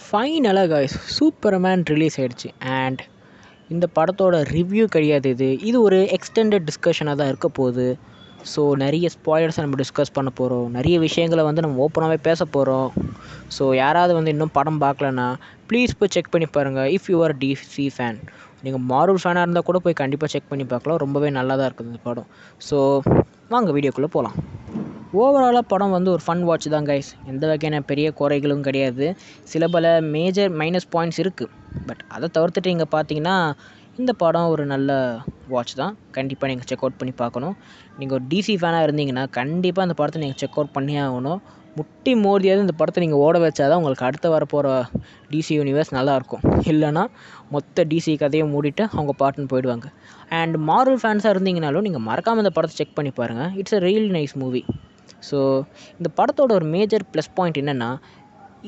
ஃபைனலாக guys Superman release ஆகிடுச்சு. And இந்த படத்தோட ரிவ்யூ கிடையாது, இது ஒரு எக்ஸ்டெண்டட் டிஸ்கஷனாக தான் இருக்க போகுது. ஸோ நிறைய ஸ்பாய்லர்ஸை நம்ம டிஸ்கஸ் பண்ண போகிறோம், நிறைய விஷயங்களை நம்ம ஓப்பனாகவே பேச போகிறோம். ஸோ யாராவது இன்னும் படம் பார்க்கலன்னா ப்ளீஸ் போய் செக் பண்ணி பாருங்கள். If you are DC fan, நீங்கள் மார்வல் ஃபேனாக இருந்தால் கூட போய் கண்டிப்பாக செக் பண்ணி பார்க்கலாம். ரொம்பவே நல்லா தான் இருக்குது இந்த படம். ஸோ வாங்க வீடியோக்குள்ளே போகலாம். ஓவராலாக படம் ஒரு ஃபன் வாட்ச் தான் கைஸ். எந்த வகையான பெரிய குறைகளும் கிடையாது. சில பல மேஜர் மைனஸ் பாயிண்ட்ஸ் இருக்குது. பட் அதை தவிர்த்துட்டு இங்கே பார்த்தீங்கன்னா இந்த படம் ஒரு நல்ல வாட்ச் தான். கண்டிப்பாக நீங்கள் செக் அவுட் பண்ணி பார்க்கணும். நீங்கள் ஒரு டிசி ஃபேனாக இருந்தீங்கன்னா கண்டிப்பாக அந்த படத்தை நீங்கள் செக் அவுட் பண்ணியே ஆகணும். முட்டி மோதியாவது இந்த படத்தை நீங்கள் ஓட வச்சாதான் உங்களுக்கு அடுத்த வரப்போகிற டிசி யூனிவர்ஸ் நல்லாயிருக்கும். இல்லைனா மொத்த டிசி கதையை மூடிட்டு அவங்க பாட்டுன்னு போயிடுவாங்க. அண்ட் மார்வல் ஃபேன்ஸாக இருந்தீங்கனாலும் நீங்கள் மறக்காமல் இந்த படத்தை செக் பண்ணி பாருங்கள். It's a real nice movie. So இந்த படத்தோட ஒரு மேஜர் ப்ளஸ் பாயிண்ட் என்னென்னா,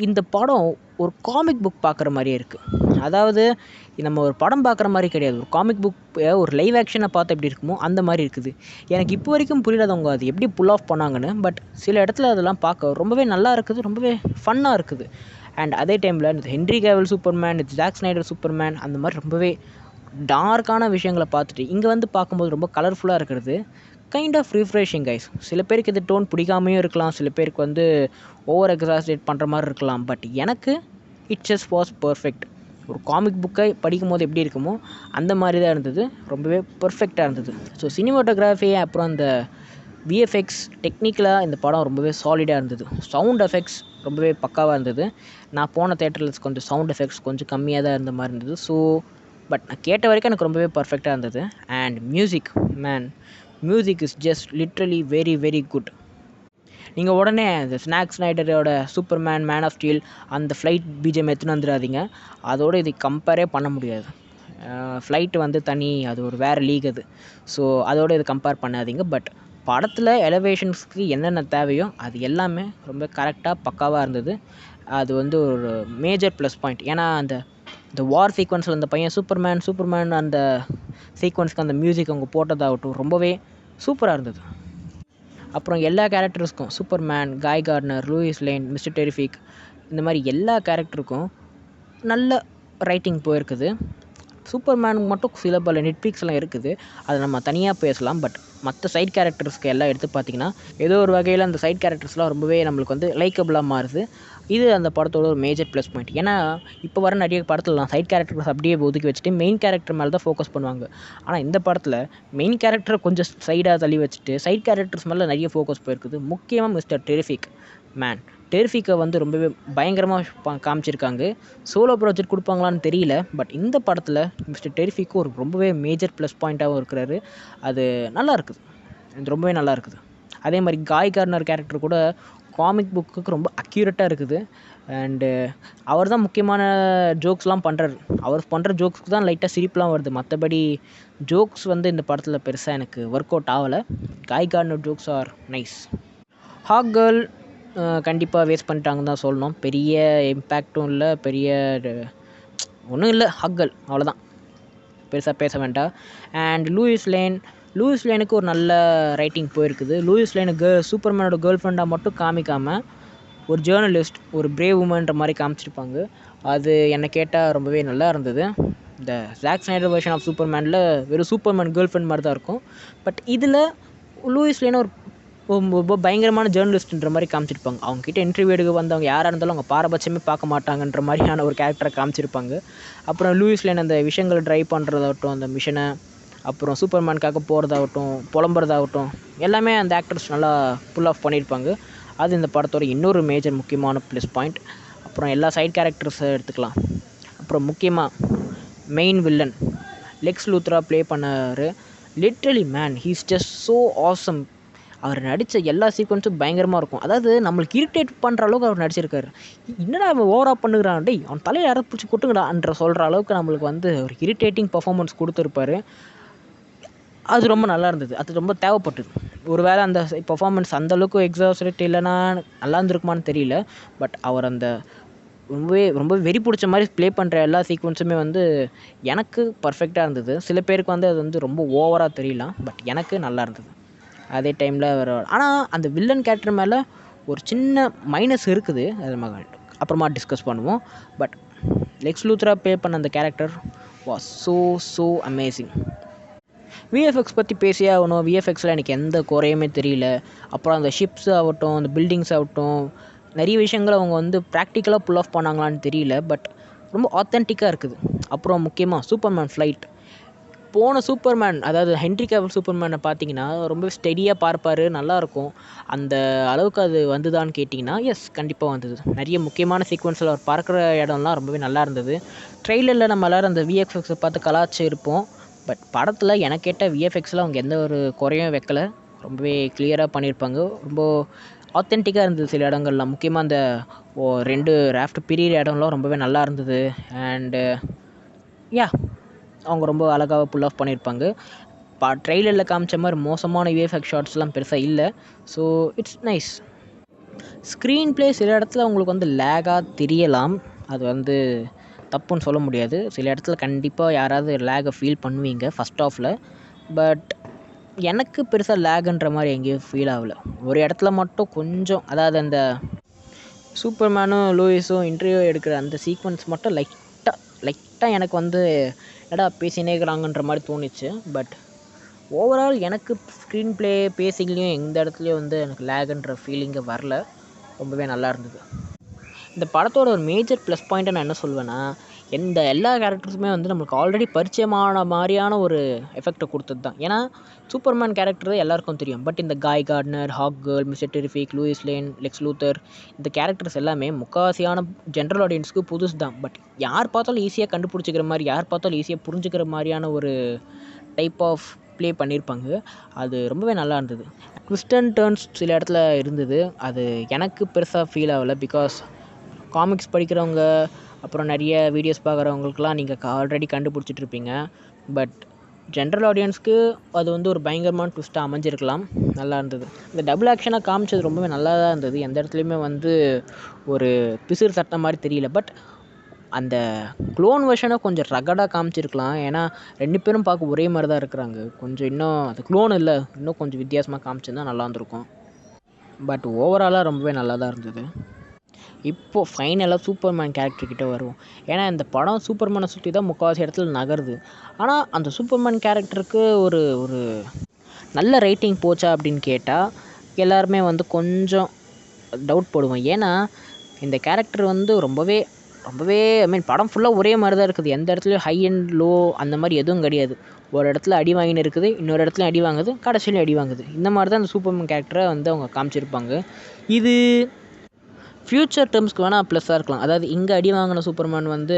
இந்த படம் ஒரு காமிக் புக் பார்க்குற மாதிரியே இருக்குது. அதாவது நம்ம ஒரு படம் பார்க்குற மாதிரி கிடையாது, ஒரு காமிக் புக் ஒரு லைவ் ஆக்ஷனை பார்த்து எப்படி இருக்குமோ அந்த மாதிரி இருக்குது. எனக்கு இப்போ வரைக்கும் புரியலாதவங்க அது எப்படி புல் ஆஃப் பண்ணாங்கன்னு. பட் சில இடத்துல அதெல்லாம் பார்க்க ரொம்பவே நல்லா இருக்குது, ரொம்பவே ஃபன்னாக இருக்குது. அண்ட் அதே டைமில் இந்த ஹென்ரி கேவல் சூப்பர்மேன், ஜாக் ஸ்னைடர் சூப்பர்மேன், அந்த மாதிரி ரொம்பவே டார்க்கான விஷயங்களை பார்த்துட்டு இங்கே பார்க்கும்போது ரொம்ப கலர்ஃபுல்லாக இருக்கிறது கைண்ட் ஆஃப் ரிஃப்ரெஷிங் கைஸ். சில பேருக்கு இது டோன் பிடிக்காமையும் இருக்கலாம், சில பேருக்கு ஓவர் எக்ஸாஸ்டேட் பண்ணுற மாதிரி இருக்கலாம். பட் எனக்கு இட் ஜஸ்ட் வாஸ் பர்ஃபெக்ட். ஒரு காமிக் புக்கை படிக்கும் போது எப்படி இருக்குமோ அந்த மாதிரி தான் இருந்தது. ரொம்பவே பர்ஃபெக்டாக இருந்தது. ஸோ சினிமாட்டோகிராஃபி அப்புறம் அந்த விஎஃப்எக்ஸ் டெக்னிக்கலாக இந்த படம் ரொம்பவே சாலிடாக இருந்தது. சவுண்ட் எஃபெக்ட்ஸ் ரொம்பவே பக்காவாக இருந்தது. நான் போன தேட்டரில் கொஞ்சம் சவுண்ட் எஃபெக்ட்ஸ் கொஞ்சம் கம்மியாக தான் இருந்த மாதிரி இருந்தது. ஸோ பட் நான் கேட்ட வரைக்கும் எனக்கு ரொம்பவே பர்ஃபெக்டாக இருந்தது. And music is just literally very very good. நீங்கள் உடனே அந்த ஜாக் ஸ்னைடரோட சூப்பர்மேன், மேன் ஆஃப் ஸ்டீல் அந்த ஃப்ளைட் பிஜிஎம் எடுத்துன்னு வந்துடாதீங்க. அதோடு இது கம்பேரே பண்ண முடியாது. ஃப்ளைட்டு தனி, அது ஒரு வேறு லீக் அது. ஸோ அதோடு இது கம்பேர் பண்ணாதீங்க. பட் படத்தில் எலவேஷன்ஸ்க்கு என்னென்ன தேவையோ அது எல்லாமே ரொம்ப கரெக்டாக பக்காவாக இருந்தது. அது ஒரு மேஜர் ப்ளஸ் பாயிண்ட். ஏன்னா இந்த வார் சீக்வன்ஸில் அந்த பையன் சூப்பர்மேன் அந்த சீக்வன்ஸ்க்கு அந்த மியூசிக் அவங்க போட்டதாகட்டும் ரொம்பவே சூப்பராக இருந்தது. அப்புறம் எல்லா கேரக்டர்ஸ்க்கும் Superman, Guy Gardner, Lois Lane, Mister Terrific, இந்த மாதிரி எல்லா கேரக்டருக்கும் நல்ல ரைட்டிங் போயிருக்குது. சூப்பர்மேனுக்கு மட்டும் சில பல நெட்ஃப்ளிக்ஸ்லாம் இருக்குது, அதை நம்ம தனியாக பேசலாம். பட் மற்ற சைட் கேரக்டர்ஸ்க்கு எல்லாம் எடுத்து பார்த்திங்கன்னா ஏதோ ஒரு வகையில் அந்த சைட் கேரக்டர்ஸ்லாம் ரொம்பவே நம்மளுக்கு லைக்கபிளாக மாறுது. இது அந்த படத்தோட ஒரு மேஜர் ப்ளஸ் பாயிண்ட். ஏன்னா இப்போ வர நிறைய படத்துலலாம் சைட் கேரக்டர்ஸ் அப்படியே ஒதுக்கி வச்சுட்டு மெயின் கேரக்டர் மேலே தான் ஃபோக்கஸ் பண்ணுவாங்க. ஆனால் இந்த படத்தில் மெயின் கேரக்டரை கொஞ்சம் சைடாக தள்ளி வச்சுட்டு சைட் கேரக்டர்ஸ் மேலே நிறைய ஃபோக்கஸ் போயிருக்குது. முக்கியமாக மிஸ்டர் டெரிஃபிக்கை ரொம்பவே பயங்கரமாக காமிச்சிருக்காங்க. சோலோ ப்ராஜெக்ட் கொடுப்பாங்களான்னு தெரியல. பட் இந்த படத்தில் மிஸ்டர் டெரிஃபிக்கு ஒரு ரொம்பவே மேஜர் ப்ளஸ் பாயிண்ட்டாகவும் இருக்கிறாரு. அது நல்லா இருக்குது, ரொம்பவே நல்லா இருக்குது. அதே மாதிரி காய் கார்னர் கேரக்டர் கூட காமிக் புக்குக்கு ரொம்ப அக்யூரேட்டாக இருக்குது. அண்டு அவர் தான் முக்கியமான ஜோக்ஸ்லாம் பண்ணுறாரு. அவர் பண்ணுற ஜோக்ஸ்க்கு தான் லைட்டாக சிரிப்புலாம் வருது. மற்றபடி ஜோக்ஸ் இந்த படத்தில் பெருசாக எனக்கு ஒர்க் அவுட் ஆகலை. Guy Gardner jokes are nice. Hawkgirl கண்டிப்பாக வேஸ்ட் பண்ணிட்டாங்கன்னு தான் சொல்லணும். பெரிய இம்பேக்டும் இல்லை, பெரிய ஒன்றும் இல்லை. ஹாக் கேர்ள் அவ்வளோதான், பெருசாக பேச வேண்டாம். அண்ட் லூயிஸ் லேனுக்கு ஒரு நல்ல ரைட்டிங் போயிருக்குது. லூயிஸ் லேனுக்கு சூப்பர்மேனோட கேர்ள் ஃப்ரெண்டாக மட்டும் காமிக்காமல் ஒரு ஜேர்னலிஸ்ட், ஒரு பிரேவ் உமன்ற மாதிரி காமிச்சிருப்பாங்க. அது என்னை கேட்டால் ரொம்பவே நல்லா இருந்தது. இந்த ஜாக் ஸ்னைடர் வெர்ஷன் ஆஃப் சூப்பர்மேனில் வெறும் சூப்பர்மேன் கேர்ள் ஃப்ரெண்ட் மாதிரி தான் இருக்கும். பட் இதில் லூயிஸ் லேன் ஒரு ரொம்ப பயங்கரமான ஜேர்னலிஸ்ட்ன்ற மாதிரி காமிச்சிருப்பாங்க. அவங்ககிட்ட இன்டர்வியூ எடுக்க வந்தவங்க யாராக இருந்தாலும் அவங்க பாரபட்சமே பார்க்க மாட்டாங்கன்ற மாதிரியான ஒரு கேரக்டரை காமிச்சிருப்பாங்க. அப்புறம் லூயிஸ் லேன் அந்த விஷயங்களை ட்ரைவ் பண்ணுறதாகட்டும், அந்த மிஷனை, அப்புறம் சூப்பர்மேனுக்காக போகிறதாகட்டும், புலம்புறதாகட்டும், எல்லாமே அந்த ஆக்டர்ஸ் நல்லா புல் ஆஃப் பண்ணியிருப்பாங்க. அது இந்த படத்தோட இன்னொரு மேஜர் முக்கியமான ப்ளஸ் பாயிண்ட். அப்புறம் எல்லா சைட் கேரக்டர்ஸை எடுத்துக்கலாம். அப்புறம் முக்கியமாக main villain Lex Luthor play பண்ணார். Literally he's just so awesome. அவர் நடித்த எல்லா சீக்வன்ஸும் பயங்கரமாக இருக்கும். அதாவது நம்மளுக்கு இரிட்டேட் பண்ணுற அளவுக்கு அவர் நடிச்சிருக்காரு. என்னடா அவன் ஓவராக பண்ணுகிறான், டேய் அவன் தலையை யாரை பிடிச்சி கொட்டுங்கடான்ற சொல்கிற அளவுக்கு நம்மளுக்கு ஒரு இரிட்டேட்டிங் பர்ஃபார்மன்ஸ் கொடுத்துருப்பாரு. அது ரொம்ப நல்லா இருந்தது. அது ரொம்ப தேவைப்பட்டது. ஒரு வேளை அந்த பர்ஃபார்மன்ஸ் அந்தளவுக்கு எக்ஸாஸ்டேட் இல்லைன்னா நல்லா இருந்திருக்குமான்னு தெரியல. பட் அவர் அந்த ரொம்ப வெறி பிடிச்ச மாதிரி ப்ளே பண்ணுற எல்லா சீக்வன்ஸுமே எனக்கு பர்ஃபெக்டாக இருந்தது. சில பேருக்கு அது ரொம்ப ஓவராக தெரியலாம். பட் எனக்கு நல்லா இருந்தது. அதே டைமில் ஆனால் அந்த வில்லன் கேரக்டர் மேலே ஒரு சின்ன மைனஸ் இருக்குது. அது நம்ம அப்புறமா டிஸ்கஸ் பண்ணுவோம். பட் லெக்ஸ் லூத்ராக ப்ளே பண்ண அந்த character was so amazing. VFX பற்றி பேசியே ஆகணும். விஎஃப்எக்ஸில் எனக்கு எந்த குறையுமே தெரியல. அப்புறம் அந்த ஷிப்ஸ் ஆகட்டும், அந்த பில்டிங்ஸ் ஆகட்டும், நிறைய விஷயங்கள் அவங்க வந்து ப்ராக்டிக்கலாக புல் ஆஃப் பண்ணாங்களான்னு தெரியல. பட் ரொம்ப ஆத்தென்டிக்காக இருக்குது. அப்புறம் முக்கியமாக சூப்பர்மேன் ஃப்ளைட். போன சூப்பர்மேன், அதாவது ஹென்ரி கேவில் சூப்பர்மேனை பார்த்தீங்கன்னா ரொம்ப ஸ்டெடியாக பார்ப்பார், நல்லாயிருக்கும். அந்த அளவுக்கு அது வந்துதான்னு கேட்டிங்கன்னா எஸ், கண்டிப்பாக வந்தது. நிறைய முக்கியமான சீக்வன்ஸில் அவர் பார்க்குற இடம்லாம் ரொம்பவே நல்லா இருந்தது. ட்ரெய்லரில் நம்ம எல்லோரும் அந்த விஎஃப்எக்ஸை பார்த்து கலாச்சி இருப்போம். பட் படத்தில் எனக்கு கேட்ட விஎஃப்எக்ஸில் அவங்க எந்த ஒரு குறையும் வைக்கலை. ரொம்பவே கிளியராக பண்ணியிருப்பாங்க. ரொம்ப ஆத்தென்டிக்காக இருந்தது சில இடங்கள்லாம். முக்கியமாக அந்த 2 ராஃப்ட் பிரியிற இடம்லாம் ரொம்பவே நல்லா இருந்தது. அண்டு அவங்க ரொம்ப அழகாக புல் ஆஃப் பண்ணியிருப்பாங்க. ட்ரெய்லரில் காமிச்ச மாதிரி மோசமான விஎஃப்எக்ஸ் ஷாட்ஸ்லாம் பெருசாக இல்லை. So it's nice. Screen play சில இடத்துல உங்களுக்கு வந்து லேகாக தெரியலாம். அது வந்து தப்புன்னு சொல்ல முடியாது. சில இடத்துல கண்டிப்பாக யாராவது லேகை ஃபீல் பண்ணுவீங்க ஃபஸ்ட் ஆஃபில். பட் எனக்கு பெருசாக லேகுன்ற மாதிரி எங்கேயும் ஃபீல் ஆகலை. ஒரு இடத்துல மட்டும் கொஞ்சம், அதாவது அந்த சூப்பர்மேனும் லூயிஸும் இன்டர்வியூ எடுக்கிற அந்த சீக்வன்ஸ் மட்டும் லைட்டாக எனக்கு வந்து என்னடா பேசினே இருக்கிறாங்கன்ற மாதிரி தோணுச்சு. பட் ஓவரால் எனக்கு ஸ்க்ரீன் ப்ளே பேசிங்லேயும் எந்த இடத்துலையும் வந்து எனக்கு லேகுன்ற ஃபீலிங்கே வரல. ரொம்பவே நல்லா இருந்தது. இந்த படத்தோட ஒரு மேஜர் ப்ளஸ் பாயிண்ட்டை நான் என்ன சொல்வேன்னா, எல்லா கேரக்டர்ஸுமே வந்து நம்மளுக்கு ஆல்ரெடி பரிச்சயமான மாதிரியான ஒரு எஃபெக்டை கொடுத்தது தான். ஏன்னா சூப்பர்மேன் கேரக்டர் எல்லாருக்கும் தெரியும். பட் இந்த Guy Gardner, Hawkgirl, Mister Terrific, Lois Lane, Lex Luthor, இந்த கேரக்டர்ஸ் எல்லாமே முக்கால்வாசியான ஜென்ரல் ஆடியன்ஸுக்கு புதுசு தான். பட் யார் பார்த்தாலும் ஈஸியாக கண்டுபிடிச்சிக்கிற மாதிரி, யார் பார்த்தாலும் ஈஸியாக புரிஞ்சுக்கிற மாதிரியான ஒரு டைப் ஆஃப் ப்ளே பண்ணியிருப்பாங்க. அது ரொம்பவே நல்லா இருந்தது. ட்விஸ்ட் அண்ட் டர்ன்ஸ் சில இடத்துல இருந்தது. அது எனக்கு பெருசாக ஃபீல் ஆகலை. பிகாஸ் காமிக்ஸ் படிக்கிறவங்க, அப்புறம் நிறைய வீடியோஸ் பார்க்குறவங்களுக்குலாம் நீங்கள் ஆல்ரெடி கண்டுபிடிச்சிட்ருப்பீங்க. பட் ஜென்ரல் ஆடியன்ஸ்க்கு அது வந்து ஒரு பயங்கரமான ட்விஸ்ட்டாக அமைஞ்சிருக்கலாம். நல்லா இருந்தது. இந்த டபுள் ஆக்ஷனாக காமிச்சது ரொம்பவே நல்லா தான் இருந்தது. எந்த இடத்துலையுமே வந்து ஒரு பிசிறு தட்டின மாதிரி தெரியல. பட் அந்த க்ளோன் வெர்ஷனை கொஞ்சம் ரகடாக காமிச்சிருக்கலாம். ஏன்னா 2 பேரும் பார்க்க ஒரே மாதிரி தான் இருக்கிறாங்க. கொஞ்சம் இன்னும் அது க்ளோன் இல்லை, இன்னும் கொஞ்சம் வித்தியாசமாக காமிச்சிருந்தா நல்லா இருந்திருக்கும். பட் ஓவராலாக ரொம்பவே நல்லா தான் இருந்தது. இப்போது ஃபைனலாக சூப்பர்மேன் கேரக்டர்கிட்ட வருவோம். ஏன்னா இந்த படம் சூப்பர்மேனை சுற்றி தான் முக்கால்வாசி இடத்துல நகருது. ஆனால் அந்த சூப்பர்மேன் கேரக்டருக்கு ஒரு ஒரு நல்ல ரேட்டிங் போச்சா அப்படின்னு கேட்டால் எல்லாருமே வந்து கொஞ்சம் டவுட் போடுவோம். ஏன்னா இந்த கேரக்டர் வந்து ரொம்பவே படம் ஃபுல்லாக ஒரே மாதிரி தான் இருக்குது. எந்த இடத்துலையும் ஹை அண்ட் லோ அந்த மாதிரி எதுவும் கிடையாது. ஒரு இடத்துல அடி வாங்கின்னு இருக்குது, இன்னொரு இடத்துல அடி வாங்குது, கடைசியிலையும் அடி வாங்குது. இந்த மாதிரி தான் அந்த சூப்பர்மேன் கேரக்டரை வந்து அவங்க காமிச்சிருப்பாங்க. இது ஃப்யூச்சர் டேர்ம்ஸ்க்கு வேணால் ப்ளஸ்ஸாக இருக்கலாம். அதாவது இங்கே அடி வாங்கின சூப்பர்மேன் வந்து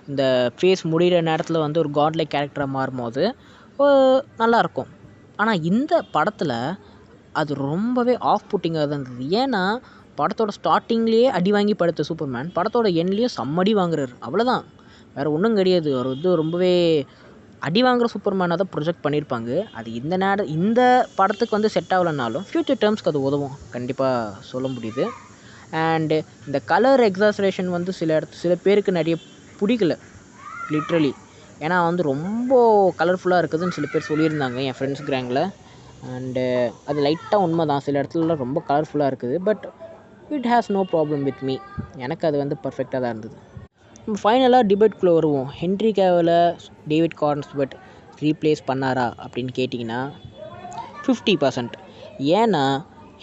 இந்த ஃபேஸ் முடிகிற நேரத்தில் வந்து ஒரு காட்லைக் கேரக்டராக மாறும்போது நல்லாயிருக்கும். ஆனால் இந்த படத்தில் அது ரொம்பவே ஆஃப் புட்டிங்காக தான் இருந்தது. ஏன்னா படத்தோட ஸ்டார்டிங்லேயே அடி வாங்கி படுத்த சூப்பர்மேன் படத்தோட எண்ட்லேயும் செம்மடி வாங்குறாரு. அவ்வளோதான், வேறு ஒன்றும் கிடையாது. அவர் வந்து ரொம்பவே அடி வாங்குகிற சூப்பர்மேனாக தான் ப்ரொஜெக்ட் பண்ணியிருப்பாங்க. அது இந்த படத்துக்கு வந்து செட் ஆகலைனாலும் ஃப்யூச்சர் டேர்ம்ஸ்க்கு அது உதவும், கண்டிப்பாக சொல்ல முடியுது. அண்டு இந்த கலர் எக்ஸாசரேஷன் வந்து சில பேருக்கு நிறைய பிடிக்கல லிட்ரலி. ஏன்னா வந்து ரொம்ப கலர்ஃபுல்லாக இருக்குதுன்னு சில பேர் சொல்லியிருந்தாங்க என் ஃப்ரெண்ட்ஸ் கேங்கில். அண்டு அது லைட்டாக உண்மை தான், சில இடத்துலலாம் ரொம்ப கலர்ஃபுல்லாக இருக்குது. But it has no problem with me. எனக்கு அது வந்து பர்ஃபெக்டாக தான் இருந்தது. ஃபைனலாக டிபேட்குள்ளே வருவோம். ஹென்ரி கேவிலை டேவிட் கார்ன்ஸ்வெட் ரீப்ளேஸ் பண்ணாரா அப்படின்னு கேட்டிங்கன்னா 50%. ஏன்னா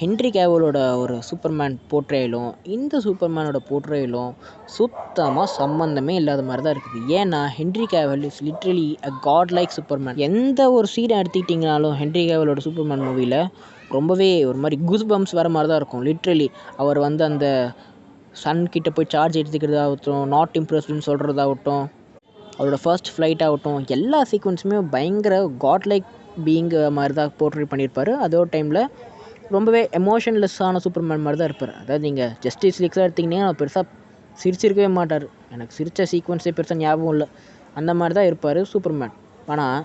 ஹென்ரி கேவிலோட ஒரு சூப்பர்மேன் போர்ட்ரேலும் இந்த சூப்பர்மேனோட போர்ட்ரேலும் சுத்தமாக சம்மந்தமே இல்லாத மாதிரி தான் இருக்குது. ஏன்னா Henry Cavill is literally a god like Superman. எந்த ஒரு சீனை எடுத்துக்கிட்டிங்கனாலும் ஹென்ரி கேவிலோட சூப்பர்மேன் மூவியில் ரொம்பவே ஒரு மாதிரி கூஸ் பம்ப்ஸ் வர மாதிரி தான் இருக்கும். லிட்ரலி அவர் வந்து அந்த சன்கிட்ட போய் சார்ஜ் எடுத்துக்கிறதாகட்டும், நாட் இம்ப்ரெஸ்டுன்னு சொல்கிறதாகட்டும், அவரோட ஃபர்ஸ்ட் ஃப்ளைட் ஆகட்டும், எல்லா சீக்வன்ஸுமே பயங்கர காட் லைக் பீயிங் மாதிரி தான் போர்ட்ரே பண்ணியிருப்பார். அதே டைமில் ரொம்பவே எமோஷன்லெஸ்ஸான சூப்பர்மேன் மாதிரி தான் இருப்பார். அதாவது நீங்கள் ஜஸ்டிஸ் லீக்ஸாக எடுத்திங்கன்னா பெருசாக சிரிச்சிருக்கவே மாட்டார். எனக்கு சிரித்த சீக்வன்ஸே பெருசாக ஞாபகம் இல்லை. அந்த மாதிரி தான் இருப்பார் சூப்பர்மேன். ஆனால்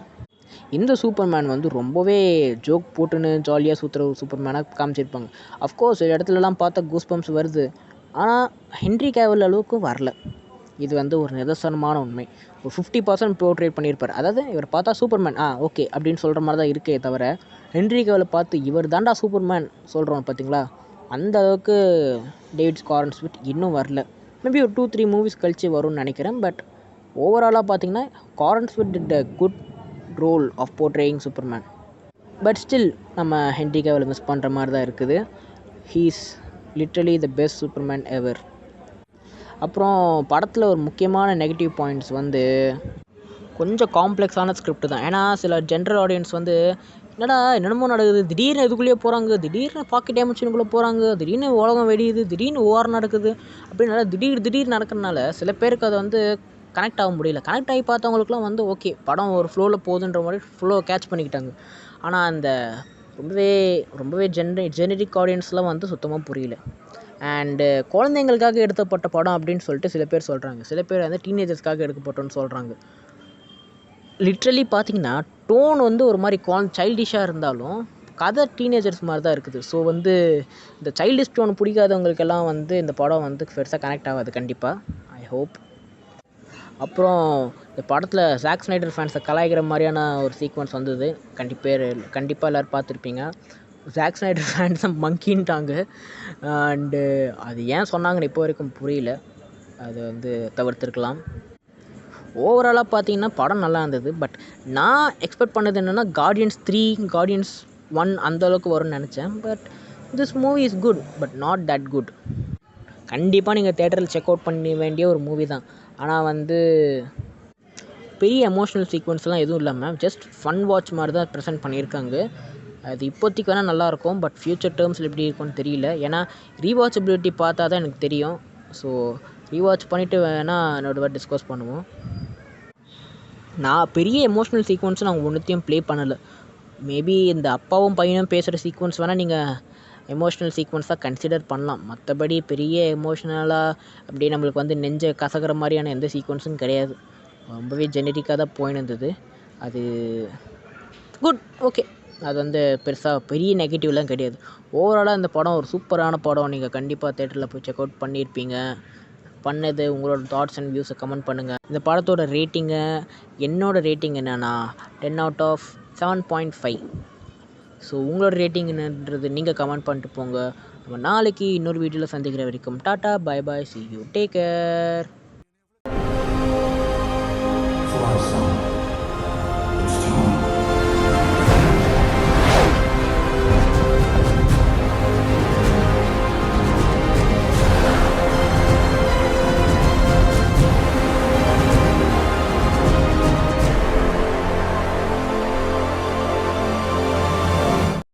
இந்த சூப்பர்மேன் வந்து ரொம்பவே ஜோக் போட்டுன்னு ஜாலியாக சுற்றுற ஒரு சூப்பர்மேனாக காமிச்சிருப்பாங்க. அஃப்கோர்ஸ் சில இடத்துலலாம் பார்த்தா கூஸ் பம்ப்ஸ் வருது. ஆனால் ஹென்ரி கேவில் அளவுக்கு வரல. இது வந்து ஒரு நிதர்சனமான உண்மை. ஒரு 50% போர்ட்ரேட் பண்ணியிருப்பார். அதாவது இவர் பார்த்தா சூப்பர்மேன் ஓகே அப்படின்னு சொல்கிற மாதிரி தான் இருக்கே தவிர, ஹென்ரி கேவிலை பார்த்து இவர் தாண்டா சூப்பர்மேன் சொல்கிறோம் பார்த்தீங்களா, அந்த அளவுக்கு டேவிட் கார்ன்ஸ்வெட் இன்னும் வரல. மேபி ஒரு 2-3 மூவிஸ் கழிச்சு வரும்னு நினைக்கிறேன். பட் ஓவராலாக பார்த்தீங்கன்னா Corenswet did a good role of portraying Superman. But still நம்ம ஹென்ரி கேவில் மிஸ் பண்ணுற மாதிரி தான் இருக்குது. He's literally the best Superman ever. அப்புறம் படத்தில் ஒரு முக்கியமான நெகட்டிவ் பாயிண்ட்ஸ் வந்து கொஞ்சம் காம்ப்ளெக்ஸான ஸ்கிரிப்ட் தான். ஏன்னா சில ஜென்ரல் ஆடியன்ஸ் வந்து என்னென்னமோ நடக்குது, திடீர்னு இதுக்குள்ளேயே போகிறாங்க, திடீர்னு பாக்கெட் டைமென்ஷனுக்குள்ளே போகிறாங்க, திடீர்னு உலகம் வெடியுது, திடீர்னு வார் நடக்குது அப்படின்னால திடீர் நடக்கிறனால சில பேருக்கு அதை வந்து கனெக்ட் ஆக முடியல. கனெக்ட் ஆகி பார்த்தவங்களுக்குலாம் வந்து ஓகே படம் ஒரு ஃப்ளோவில் போகுதுன்ற மாதிரி ஃப்ளோ கேட்ச் பண்ணிக்கிட்டாங்க. ஆனால் அந்த ரொம்பவே ஜெனரிக் ஆடியன்ஸ்லாம் வந்து சுத்தமாக புரியல. அண்டு குழந்தைங்களுக்காக எடுத்தப்பட்ட படம் அப்படின்னு சொல்லிட்டு சில பேர் சொல்கிறாங்க. சில பேர் வந்து டீனேஜர்ஸ்க்காக எடுக்கப்பட்டோன்னு சொல்கிறாங்க. லிட்ரலி பார்த்தீங்கன்னா டோன் வந்து ஒரு மாதிரி சைல்டிஷாக இருந்தாலும் கதை டீனேஜர்ஸ் மாதிரி தான் இருக்குது. ஸோ வந்து இந்த சைல்டிஷ் டோன் பிடிக்காதவங்களுக்கெல்லாம் வந்து இந்த படம் வந்து பெருசாக கனெக்ட் ஆகாது கண்டிப்பாக. I hope. அப்புறம் இந்த படத்தில் ஜாக் ஸ்னைடர் ஃபேன்ஸை கலாய்க்கிற மாதிரியான ஒரு சீக்வன்ஸ் வந்தது. கண்டிப்பாக எல்லோரும் பார்த்துருப்பீங்க. ஜாக் ஸ்னைடர் ஃபேன்ஸை மங்கின்ட்டாங்க. அண்டு அது ஏன் சொன்னாங்கன்னு இப்போ வரைக்கும் புரியல. அது வந்து தவிர்த்திருக்கலாம். ஓவராலாக பார்த்தீங்கன்னா படம் நல்லா இருந்தது. பட் நான் எக்ஸ்பெக்ட் பண்ணது என்னென்னா கார்டியன்ஸ் 3, கார்டியன்ஸ் 1 அந்தளவுக்கு வரும்னு நினச்சேன். But this movie is good but not that good. கண்டிப்பாக நீங்கள் தேட்டரில் செக் அவுட் பண்ண வேண்டிய ஒரு மூவி தான். ஆனால் வந்து பெரிய எமோஷ்னல் சீக்வன்ஸ்லாம் எதுவும் இல்லாமல் ஜஸ்ட் ஃபன் வாட்ச் மாதிரி தான் ப்ரெசென்ட் பண்ணியிருக்காங்க. அது இப்போதைக்கு வேணால் நல்லாயிருக்கும். பட் ஃப்யூச்சர் டேர்ம்ஸில் எப்படி இருக்கும்னு தெரியல. ஏன்னா ரீவாச்சபிலிட்டி பார்த்தா தான் எனக்கு தெரியும். ஸோ ரீவாட்ச் பண்ணிவிட்டு வேணால் என்னோட டிஸ்கஸ் பண்ணுவோம். நான் பெரிய எமோஷ்னல் சீக்வன்ஸ் நான் ஒன்றுத்தையும் ப்ளே பண்ணலை. மேபி இந்த அப்பாவும் பையனும் பேசுகிற சீக்வன்ஸ் வேணால் நீங்கள் எமோஷ்னல் சீக்வன்ஸாக கன்சிடர் பண்ணலாம். மற்றபடி பெரிய எமோஷ்னலாக அப்படியே நம்மளுக்கு வந்து நெஞ்சை கசக்கிற மாதிரியான எந்த சீக்வன்ஸும் கிடையாது. ரொம்பவே ஜெனரிக்காக தான் போயின்னு. அது குட், ஓகே. அது வந்து பெருசாக பெரிய நெகட்டிவ்லாம் கிடையாது. ஓவராலாக இந்த படம் ஒரு சூப்பரான படம். நீங்கள் கண்டிப்பாக தேட்டரில் போய் செக் அவுட் பண்ணியிருப்பீங்க. பண்ணது உங்களோட தாட்ஸ் அண்ட் வியூஸை கமெண்ட் பண்ணுங்கள். இந்த படத்தோட ரேட்டிங்கை என்னோடய ரேட்டிங் என்னென்னா 10/7.5. ஸோ உங்களோட ரேட்டிங் என்னன்றது நீங்கள் கமெண்ட் பண்ணிட்டு போங்க. நம்ம நாளைக்கு இன்னொரு வீடியோவில் சந்திக்கிற வரைக்கும் tata, bye bye, see you, take care.